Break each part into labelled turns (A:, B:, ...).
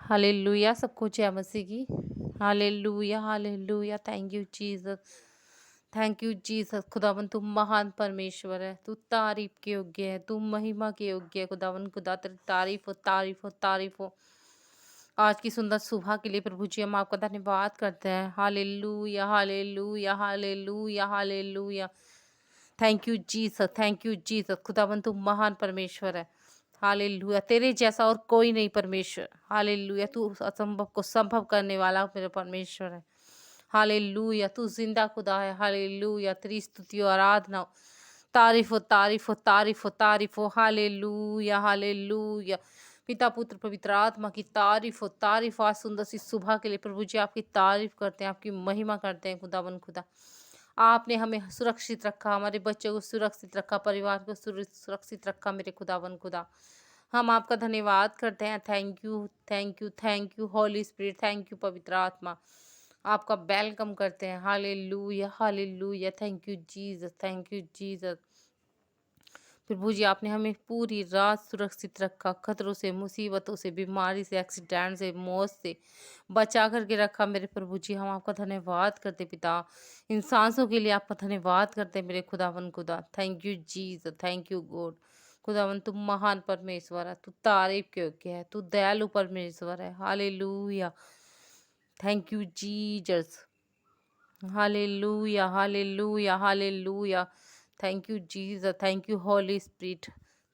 A: Hallelujah. सबको जय मसीह की। Hallelujah hallelujah. Thank you Jesus. Thank you Jesus. खुदावन तू महान परमेश्वर है, तू तारीफ के योग्य है, तू महिमा के योग्य है। खुदावन खुदा तेरी तारीफ हो तारीफ हो तारीफ हो। आज की सुंदर सुबह के लिए प्रभु जी हम आपका धन्यवाद करते हैं। Hallelujah hallelujah hallelujah hallelujah. Thank you Jesus. Thank you Jesus. खुदावन तू महान परमेश्वर है। हालेलुया। तेरे जैसा और कोई नहीं परमेश्वर। हालेलुया। तू असंभव को संभव करने वाला मेरा परमेश्वर है। हालेलुया। तू जिंदा खुदा है। हालेलुया। तेरी स्तुति और आराधना हो। तारीफ हो तारीफ हो तारीफ हो तारीफ हो। Hallelujah hallelujah. पिता पुत्र पवित्र आत्मा की तारीफ हो तारीफ हो। आज सुंदर सी सुबह के लिए प्रभु जी आपकी तारीफ करते हैं, आपकी महिमा करते हैं। खुदावन खुदा आपने हमें सुरक्षित रखा, हमारे बच्चों को सुरक्षित रखा, परिवार को सुरक्षित रखा। मेरे खुदावन खुदा हम आपका धन्यवाद करते हैं। Thank you thank you thank you holy spirit. Thank you पवित्र आत्मा। आपका वेलकम करते हैं। Hallelujah hallelujah. Thank you Jesus. Thank you Jesus. प्रभु जी आपने हमें पूरी रात सुरक्षित रखा, खतरों से, मुसीबतों से, बीमारी से, एक्सीडेंट से, मौत से बचा करके रखा। मेरे प्रभु जी हम आपका धन्यवाद करते पिता। इन सांसों के लिए आपका धन्यवाद करते मेरे खुदावन खुदा। Thank you Jesus. Thank you God. खुदावन तू महान परमेश्वर है, तू तारीफ के योग्य है, तू दयालु परमेश्वर है। Hallelujah. Thank you Jesus. Hallelujah hallelujah hallelujah. Thank you Jesus. Thank you holy spirit.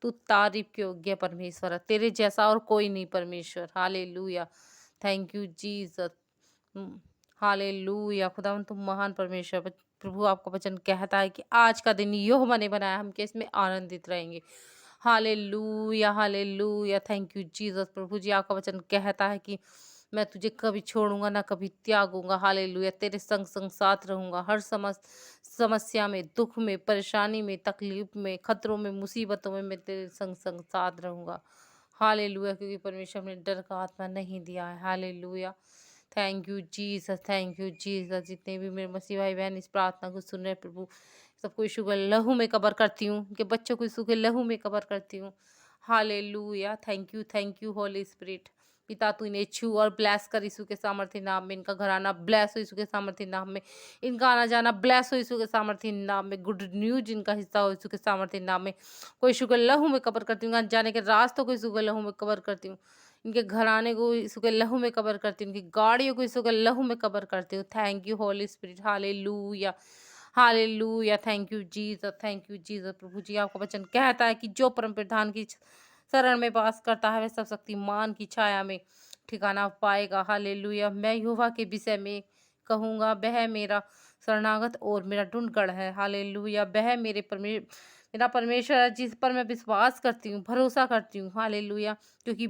A: तू तारीफ के योग्य परमेश्वर है, तेरे जैसा और कोई नहीं परमेश्वर। Hallelujah. Thank you Jesus. Hallelujah. खुदावन तुम महान परमेश्वर प्रभु आपका वचन कहता है कि आज का दिन यहोवा ने बनाया, हम कैसे में आनंदित रहेंगे। Hallelujah hallelujah. Thank you Jesus. प्रभु जी आपका वचन कहता है कि मैं तुझे कभी छोड़ूंगा ना कभी त्यागूंगा। हालेलुया। तेरे संग संग साथ रहूंगा हर समस्या में, दुख में, परेशानी में, तकलीफ में, खतरों में, मुसीबतों में मैं तेरे संग संग साथ रहूंगा। हालेलुया। क्योंकि परमेश्वर ने डर का आत्मा नहीं दिया है। Hallelujah. Thank you Jesus. Thank you Jesus. जितने भी मेरे मसीह भाई बहन इस प्रार्थना को सुन रहे हैं प्रभु, सबको यीशु के लहू में कवर करती हूँ, उनके बच्चों को यीशु के लहू में कवर करती हूँ। Hallelujah. Thank you holy spirit. पिता तू इन्हें छू और ब्लेस कर यीशु के सामर्थ्य नाम में। इनका घराना ब्लेस हो यीशु के सामर्थ्य नाम में। इनका आना जाना ब्लेस हो यीशु के सामर्थ्य नाम में। गुड न्यूज इनका हिस्सा हो यीशु के सामर्थ्य नाम में। कोई यीशु के लहू में कवर करती हूँ, जाने के रास्तों को यीशु के लहू में कवर करती हूँ। इनके घराने को यीशु के लहू में कवर करती हूँ, इनकी गाड़ियों को यीशु के लहू में कवर करती हूँ। Thank you holy spirit. Hallelujah hallelujah. Thank you Jesus. Thank you Jesus. प्रभु जी आपका वचन कहता है कि जो परम प्रधान की शरण में वास करता है वह सब शक्तिमान की छाया में ठिकाना पाएगा। हालेलुया। मैं यहोवा के विषय में कहूँगा, वह मेरा शरणागत और मेरा ढूंढगढ़ है। हालेलुया। वह मेरा परमेश्वर है, जिस पर मैं विश्वास करती हूँ, भरोसा करती हूँ। हालेलुया। क्योंकि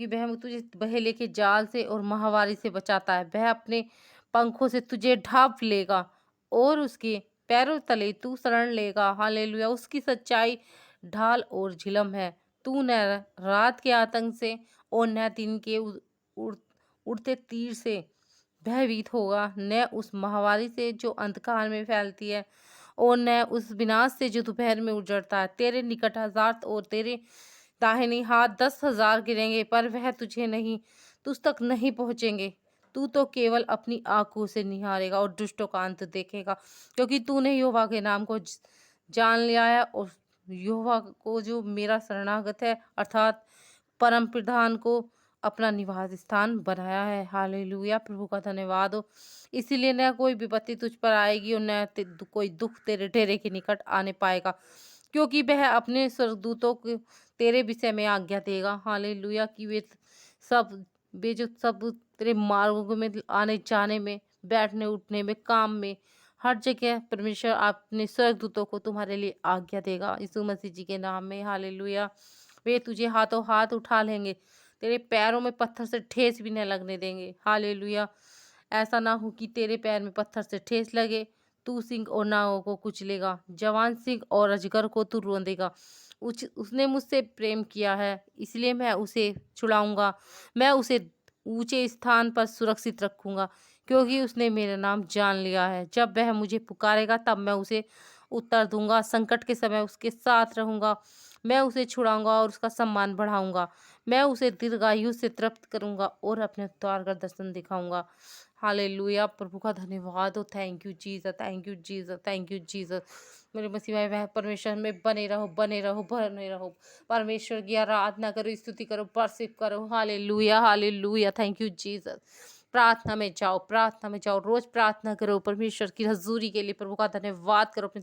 A: वह तुझे बहेलिए के जाल से और महामारी से बचाता है। वह अपने पंखों से तुझे ढांप लेगा और उसके पैरों तले तू शरण लेगा। हालेलुया। उसकी सच्चाई ढाल और झिलम है। तू न रात के आतंक से और न दिन के उड़ते तीर से भयभीत होगा, न उस महामारी से जो अंधकार में फैलती है, और न उस विनाश से जो दोपहर में उजड़ता है। तेरे निकट 1000 और तेरे दाहिनी हाथ 10,000 गिरेंगे, पर वह तुझ तक नहीं पहुंचेंगे। तू तो केवल अपनी आंखों से निहारेगा और दुष्टों का अंत देखेगा, क्योंकि तूने यहोवा के नाम को जान लिया है और यहोवा को जो मेरा शरणागत है, अर्थात परम प्रधान को अपना निवास स्थान बनाया है। हालेलुया। प्रभु का धन्यवाद हो। इसीलिए न कोई विपत्ति तुझ पर आएगी और न कोई दुख तेरे डेरे के निकट आने पाएगा, क्योंकि वह अपने स्वर्गदूतों को तेरे विषय में आज्ञा देगा। हालेलुया। कि वे जो सब तेरे मार्गों में आने जाने में, बैठने उठने में, काम में, हर जगह परमेश्वर अपने स्वर्गदूतों को तुम्हारे लिए आज्ञा देगा, यीशु मसीह जी के नाम में। हालेलुया। वे तुझे हाथों हाथ उठा लेंगे, तेरे पैरों में पत्थर से ठेस भी न लगने देंगे। हालेलुया। ऐसा ना हो कि तेरे पैर में पत्थर से ठेस लगे। तू सिंह और नागों को कुचलेगा, जवान सिंह और अजगर को तू रौंदेगा। उसने मुझसे प्रेम किया है, इसलिए मैं उसे छुड़ाऊंगा। मैं उसे ऊंचे स्थान पर सुरक्षित रखूंगा, क्योंकि उसने मेरा नाम जान लिया है। जब वह मुझे पुकारेगा तब मैं उसे उत्तर दूंगा। संकट के समय उसके साथ रहूंगा मैं उसे छुड़ाऊँगा और उसका सम्मान बढ़ाऊँगा। मैं उसे दीर्घायु से तृप्त करूँगा और अपने उद्धार का दर्शन दिखाऊँगा। हालेलुया! प्रभु का धन्यवाद हो। Thank you Jesus, thank you Jesus, thank you Jesus. मेरे मसीह भाई वह परमेश्वर में बने रहो, बने रहो, बने रहो। परमेश्वर की आराधना करो, स्तुति करो, वर्शिप करो। Hallelujah, hallelujah, thank you Jesus. प्रार्थना में जाओ, प्रार्थना में जाओ, रोज प्रार्थना करो, परमेश्वर की हजूरी के लिए प्रभु का धन्यवाद करो, अपने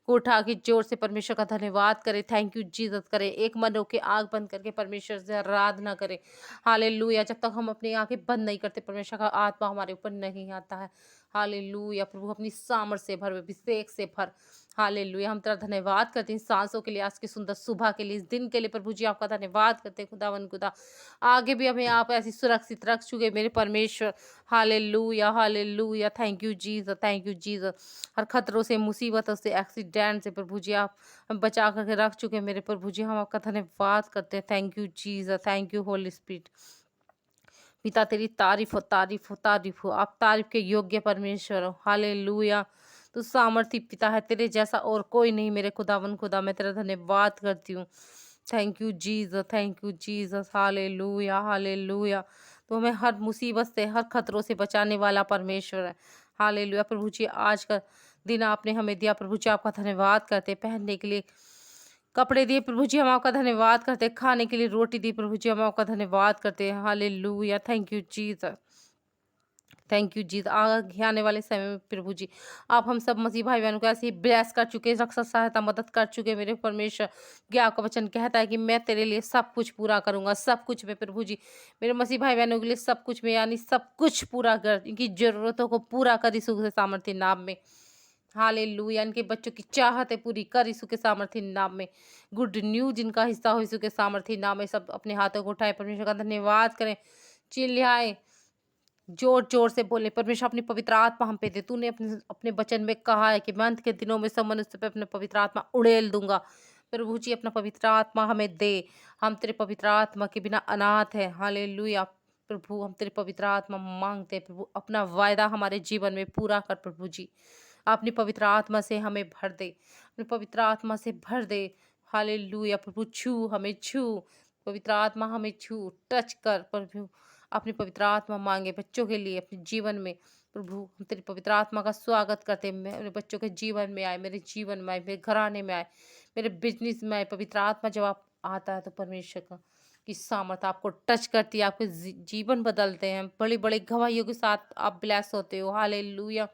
A: को उठा के जोर से परमेश्वर का धन्यवाद करें, थैंक यू जीसस करें, एक मन होके आंख बंद करके परमेश्वर से आराधना करें। हालेलुया! जब तक हम अपनी आंखें बंद नहीं करते, परमेश्वर का आत्मा हमारे ऊपर नहीं आता है। हालेलुया! प्रभु अपनी सामर्थ से भर, अभिषेक से भर। हालेलुया! हम तेरा धन्यवाद करते हैं सांसों के लिए, आज की सुंदर सुबह के लिए, इस दिन के लिए प्रभु जी आपका धन्यवाद करते हैं खुदावन खुदा। आगे भी हमें आप ऐसी सुरक्षित रख चुके मेरे परमेश्वर। Hallelujah, hallelujah, thank you Jesus, thank you Jesus. हर खतरों से, मुसीबतों से, एक्सीडेंट से प्रभु जी आप बचा करके रख चुके मेरे प्रभु जी, हम आपका धन्यवाद करते हैं। Thank you Jesus, thank you holy spirit. पिता तेरी तारीफ हो, तारीफ हो, तारीफ हो। आप तारीफ के योग्य परमेश्वर हो। हालेलुया! तू सामर्थी पिता है, तेरे जैसा और कोई नहीं मेरे खुदावन खुदा। मैं तेरा धन्यवाद करती हूँ। Thank you Jesus, thank you Jesus. Hallelujah, hallelujah. तो हमें हर मुसीबत से, हर खतरों से बचाने वाला परमेश्वर है। हालेलुया! प्रभु जी आज का दिन आपने हमें दिया, प्रभु जी आपका धन्यवाद करते हैं। पहनने के लिए कपड़े दिए प्रभु जी, हम आपका धन्यवाद करते हैं। खाने के लिए रोटी दी प्रभु जी, हम आपका धन्यवाद करते हैं। Hallelujah, thank you Jesus, thank you Jesus. आगे आने वाले समय में प्रभु जी आप हम सब मसीह भाई बहनों को ऐसे ही ब्लेस कर चुके, रक्षा सहायता मदद कर चुके मेरे परमेश्वर। कि आपका वचन कहता है कि मैं तेरे लिए सब कुछ पूरा करूंगा, सब कुछ में प्रभु जी मेरे मसीह भाई बहनों के लिए सब कुछ में, यानी सब कुछ पूरा कर, इनकी जरूरतों को पूरा कर यीशु के सामर्थ्य नाम में। हालेलुया! इनके बच्चों की चाहतें पूरी कर यीशु के सामर्थ्य नाम में। गुड न्यूज़ इनका हिस्सा हो यीशु के सामर्थ्य नाम में। सब अपने हाथों को उठाए, परमेश्वर का धन्यवाद करें, चिल्लाएं, जोर-जोर से बोले, परमेश्वर अपनी पवित्र आत्मा हम पे दे। तूने अपने अपने वचन में कहा है कि मैं अंत के दिनों में सब मनुष्य पे अपने पवित्र आत्मा उड़ेल दूँगा। प्रभु जी अपना पवित्र आत्मा हमें दे। हम तेरे पवित्र आत्मा के बिना अनाथ हैं। हालेलुया! प्रभु हम तेरे पवित्र आत्मा माँगते हैं प्रभु, अपना वायदा हमारे जीवन में पूरा कर प्रभु जी। अपनी पवित्र आत्मा से हमें भर दे, अपनी पवित्र आत्मा से भर दे। हालेलुया! प्रभु छू, हमें छू, पवित्र आत्मा हमें छू, टच कर प्रभु। अपनी पवित्र आत्मा मांगे बच्चों के लिए अपने जीवन में। प्रभु हम तेरी पवित्र आत्मा का स्वागत करते हैं, मेरे बच्चों के जीवन में आए, मेरे जीवन में आए, मेरे घराने में आए, मेरे बिजनेस में आए। पवित्र आत्मा जब आप आता है तो परमेश्वर का की सामर्थ आपको टच करती है, आपके जीवन बदलते हैं, बड़ी बड़ी गवाहियों के साथ आप ब्लेस होते हो। Hallelujah!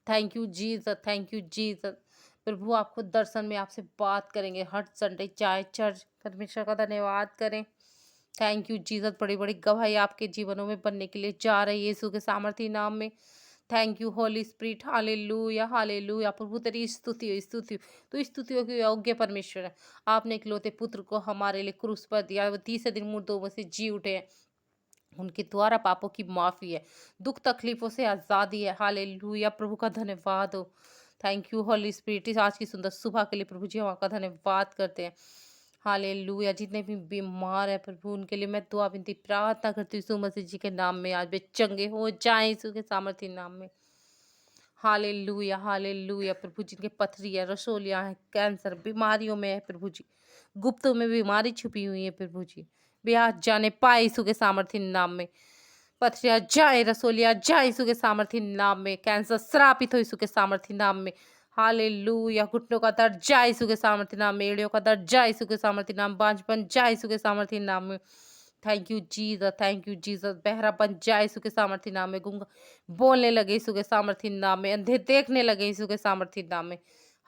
A: Thank you Jesus, thank you Jesus. प्रभु आपको दर्शन में आपसे बात करेंगे हर संडे, चाहे चर्च। परमेश्वर का धन्यवाद करें। थैंक यू जीसस, बड़ी बड़ी गवाही आपके जीवनों में बनने के लिए जा रही है यीशु के सामर्थी नाम में। Thank you holy spirit. Hallelujah, hallelujah. प्रभु तेरी स्तुति हो, स्तुति हो। तो स्तुतियों के योग्य परमेश्वर है। आपने इकलौते पुत्र को हमारे लिए क्रूस पर दिया, वो तीसरे दिन मुर्दों में से जी उठे हैं। उनके द्वारा पापों की माफ़ी है, दुख तकलीफ़ों से आज़ादी है। हालेलुया! प्रभु का धन्यवाद हो। Thank you holy spirit. इस आज की सुंदर सुबह के लिए प्रभु जी हम आपका धन्यवाद करते हैं। हालेलुया! जितने भी बीमार हैं प्रभु उनके लिए मैं दुआ विनती प्रार्थना करती हूँ यीशु मसीह जी के नाम में, आज वे चंगे हो जाएँ यीशु के सामर्थी नाम में। Hallelujah, hallelujah. प्रभु जिनके पथरी है, रसोलियाँ हैं, कैंसर बीमारियों में है प्रभु जी, गुप्तों में बीमारी छुपी हुई है प्रभु जी, वे आज जाने पाए यीशु के सामर्थी नाम में। पथरियाँ जाए, रसोलियाँ जाए यीशु के सामर्थी नाम में, कैंसर श्रापित हो यीशु के सामर्थी नाम में। हालेलुया! घुटनों का दर्द जाए यीशु के सामर्थी नाम में, एड़ियों का दर्द जाए यीशु के सामर्थी नाम, बांझपन जाए यीशु के सामर्थी नाम में। Thank you Jesus, thank you Jesus. बहरापन जाए यीशु के सामर्थी नाम में, गूंगा बोलने लगे यीशु के सामर्थी नाम में, अंधे देखने लगे यीशु के सामर्थी नाम में।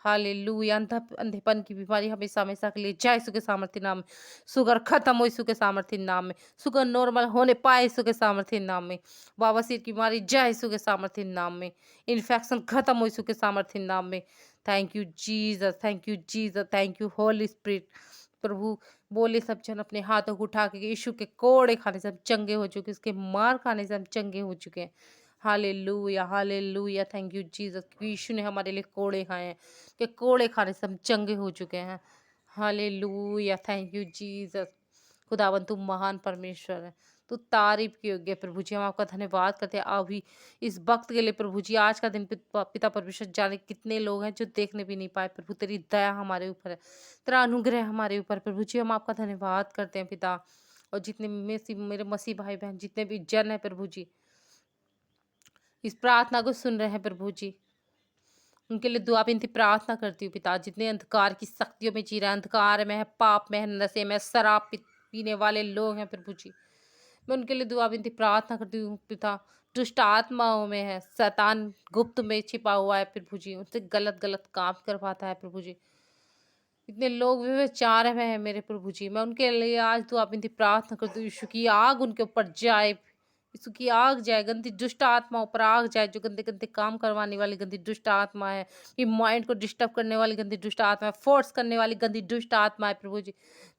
A: हालेलुया! अंधेपन की बीमारी हमेशा हमेशा के लिए जाए यीशु के सामर्थी नाम में। शुगर खत्म हो यीशु के सामर्थी नाम में, शुगर नॉर्मल होने पाए यीशु के सामर्थी नाम में। बवासीर की बीमारी जाए यीशु के सामर्थी नाम में, इन्फेक्शन खत्म हो यीशु के सामर्थी नाम में। Thank you Jesus, thank you Jesus, thank you holy spirit. प्रभु बोले सब जन अपने हाथों को उठा के यीशु के कोड़े खाने से हम चंगे हो चुके, उसके मार खाने से हम चंगे हो चुके हैं। Hallelujah, hallelujah. Thank you Jesus, Yeshu ने हमारे लिए कोड़े खाए हैं, कि कोड़े खाने से हम चंगे हो चुके हैं। Hallelujah, thank you Jesus. खुदावन तू महान परमेश्वर है, तू तारीफ के योग्य है प्रभु जी। हम आपका धन्यवाद करते हैं अभी इस वक्त के लिए प्रभु जी। आज का दिन पिता परमेश्वर जाने कितने लोग हैं जो देखने भी नहीं पाए प्रभु। तेरी दया हमारे ऊपर है, तेरा अनुग्रह हमारे ऊपर प्रभु जी। हम आपका धन्यवाद करते हैं पिता। और जितने मेरे मसीह भाई बहन जितने भी जन है प्रभु जी, इस प्रार्थना को सुन रहे हैं प्रभु जी, उनके लिए दुआ विनती प्रार्थना करती हूँ पिता। जितने अंधकार की शक्तियों में जी रहे हैं, अंधकार में है, पाप में है, नशे में, शराब पीने वाले लोग हैं प्रभु जी, मैं उनके लिए दुआ विनती प्रार्थना करती हूँ पिता। दुष्ट आत्माओं में है, शैतान गुप्त में छिपा हुआ है प्रभु जी, उनसे गलत गलत काम करवाता है प्रभु जी। इतने लोग व्यभिचार में है मेरे प्रभु जी, मैं उनके लिए आज दुआ विनती प्रार्थना करती हूँ। यीशु की आग उनके ऊपर जाए, यीशु की आग जाए, गंदी दुष्ट आत्मा ऊपर आग जाए, जो गंदे गंदे काम करवाने वाली गंदी दुष्ट आत्मा है, कि माइंड को डिस्टर्ब करने वाली गंदी दुष्ट आत्मा है, फोर्स करने वाली गंदी दुष्ट आत्मा है प्रभु जी,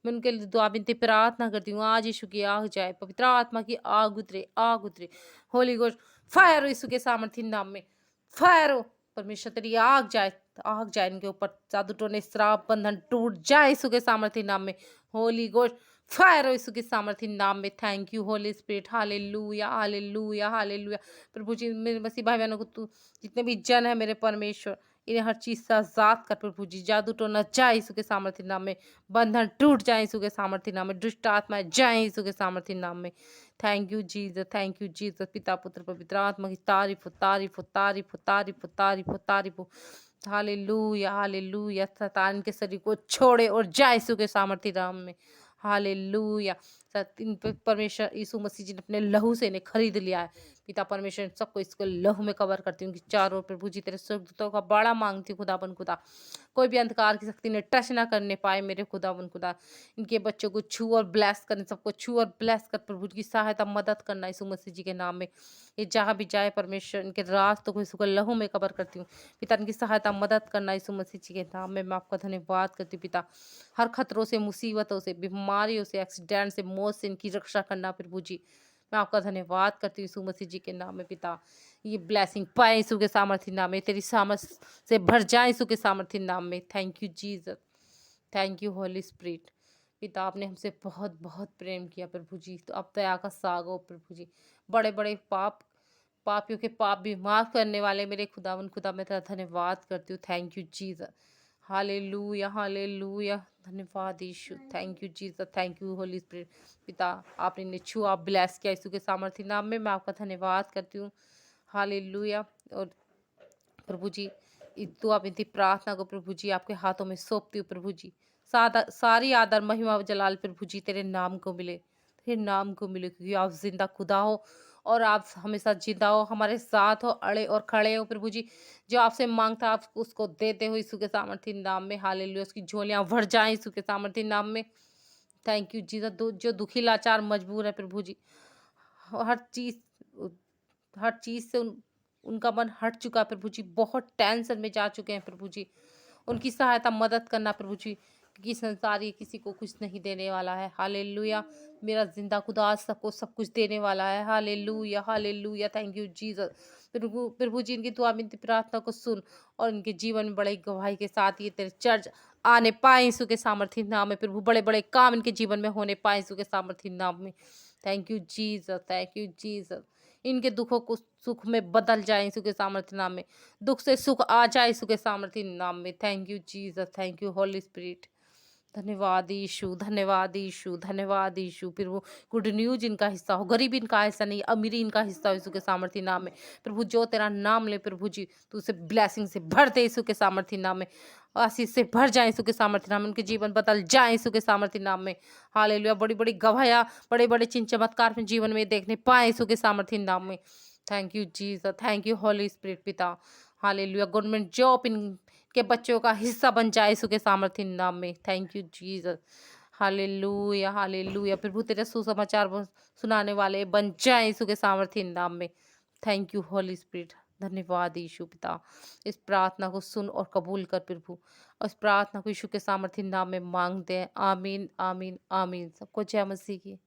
A: मैं उनके लिए दुआ विनती प्रार्थना करती हूँ। आज यीशु की आग जाए, पवित्र आत्मा की आग उतरे, आग उतरे, होली गोस्ट फायर यीशु के सामर्थ्य नाम में, फायर हो परमेश्वर, तेरी आग जाए, आग जाए इनके ऊपर, जादू टोने श्राप बंधन टूट जाए यीशु के सामर्थ्य नाम में, होली गोस्ट फायर हो यीशु के सामर्थ्य नाम में। Thank you holy spirit, hallelujah hallelujah hallelujah. प्रभु जी मेरे मसीह भाई बहनों को तू, जितने भी जन है मेरे परमेश्वर, इन्हें हर चीज से आजाद कर प्रभु जी। जादू टोना जाए यीशु के सामर्थ्य नाम में, बंधन टूट जाए यीशु के सामर्थ्य नाम में, दुष्ट आत्माएं जाए यीशु के सामर्थ्य नाम में। Thank you Jesus, thank you Jesus. पिता पुत्र पवित्र आत्मा की तारीफ हो, तारीफ हो, तारीफ हो, तारीफ हो, तारीफ हो, तारीफ हो। Hallelujah hallelujah. शैतान के शरीर को छोड़े और जाए यीशु के सामर्थ्य नाम में। हालेलुया। इन पे परमेश्वर यीशु मसीह जी ने अपने लहू से इन्हें खरीद लिया है पिता परमेश्वर। इन सबको इसको लहू में कवर करती हूँ कि चारों ओर प्रभु जी तेरे स्वर्गदूतों का बड़ा मांगती हूँ खुदाबन खुदा, कोई भी अंधकार की शक्ति ने टच ना करने पाए मेरे खुदाबन खुदा। इनके बच्चों को छू और ब्लेस करने, सबको छू और ब्लेस कर प्रभु की सहायता मदद करना यीशु मसीह जी के नाम में। ये जहाँ भी जाए परमेश्वर, इनके रास्तों को यीशु को लहू में कवर करती हूँ पिता। इनकी सहायता मदद करना यीशु मसीह जी के नाम में। मैं आपका धन्यवाद करती हूँ पिता। हर खतरों से, मुसीबतों से, बीमारियों से, एक्सीडेंट से, मौत से इनकी रक्षा करना प्रभु जी। मैं आपका धन्यवाद करती हूँ यीशु मसीह जी के नाम में पिता। ये ब्लेसिंग पाए यीशु के सामर्थ्य नाम में, तेरी सामर्थ से भर जाए यीशु के सामर्थ्य नाम में। Thank you Jesus, thank you holy spirit. पिता आपने हमसे बहुत बहुत प्रेम किया प्रभु जी, तो अब दया का सागो प्रभु जी। बड़े बड़े पापियों के पाप भी माफ करने वाले मेरे खुदावन खुदा, मैं तेरा धन्यवाद करती हूँ। Thank you Jesus, hallelujah hallelujah. धन्यवाद Yeshu, thank you Jesus, thank you holy spirit. पिता आपने इन्हें छुआ, ब्लेस किया यीशु के सामर्थ्य नाम में, मैं आपका धन्यवाद करती हूँ। हालेलुया। और प्रभु जी इस दुआ विनती प्रार्थना को प्रभु जी आपके हाथों में सौंपती हूँ प्रभु जी। सारी आदर महिमा व जलाल प्रभु जी तेरे नाम को मिले, तेरे नाम को मिले, क्योंकि आप जिंदा खुदा हो और आप हमेशा जिंदा हो, हमारे साथ हो, अड़े और खड़े हो प्रभु जी। जो आपसे मांगता आप उसको देते हो यीशु के सामर्थ्य नाम में। हालेलुया। उसकी झोलियां भर जाएं यीशु के सामर्थ्य नाम में। Thank you Jesus. जो दुखी लाचार मजबूर है प्रभु जी, हर चीज हर चीज से उनका मन हट चुका है प्रभु जी, बहुत टेंशन में जा चुके हैं प्रभु जी। उनकी सहायता मदद करना प्रभु जी, क्योंकि संसार ये किसी को कुछ नहीं देने वाला है। हालेलुया। मेरा जिंदा खुदा आज सबको सब कुछ देने वाला है। Hallelujah hallelujah. Thank you Jesus. प्रभु जी इनकी दुआ विनती प्रार्थना को सुन और इनके जीवन में बड़ी गवाही के साथ ये तेरे चर्च आने पाए यीशु के सामर्थ्य नाम में प्रभु। बड़े बड़े काम इनके जीवन में होने पाए यीशु के सामर्थ्य नाम में। Thank you Jesus, thank you Jesus. इनके दुखों को सुख में बदल जाए यीशु के सामर्थ्य नाम में, दुख से सुख आ जाए यीशु के सामर्थ्य नाम में। Thank you Jesus, thank you holy spirit. धन्यवाद यीशु, धन्यवाद यीशु, धन्यवाद यीशु। फिर वो गुड न्यूज इनका हिस्सा हो, गरीबी इनका हिस्सा नहीं, अमीरी इनका हिस्सा हो यीशु के सामर्थ्य नाम में। प्रभु जो तेरा नाम ले प्रभु जी, तू उसे ब्लेसिंग से भर दे यीशु के सामर्थ्य नाम में, आशीष से भर जाए यीशु के सामर्थ्य नाम में, उनके जीवन बदल जाए यीशु के सामर्थ्य नाम में। हालेलुया। बड़ी बड़ी गवाहियाँ, बड़े बड़े चिन्ह चमत्कार अपने जीवन में देखने पाए यीशु के सामर्थ्य नाम में। Thank you Jesus, thank you holy spirit पिता। हालेलुया। गवर्नमेंट जॉब इनके बच्चों का हिस्सा बन जाए यीशु के सामर्थ्य नाम में। Thank you Jesus. Hallelujah hallelujah. प्रभु तेरे सुसमाचार सुनाने वाले बन जाए यीशु के सामर्थ्य नाम में। Thank you holy spirit. धन्यवाद यीशु पिता। इस प्रार्थना को सुन और कबूल कर प्रभु, और इस प्रार्थना को यीशु के सामर्थ्य नाम में मांगते हैं। आमीन आमीन आमीन। सबको जय मसीह की।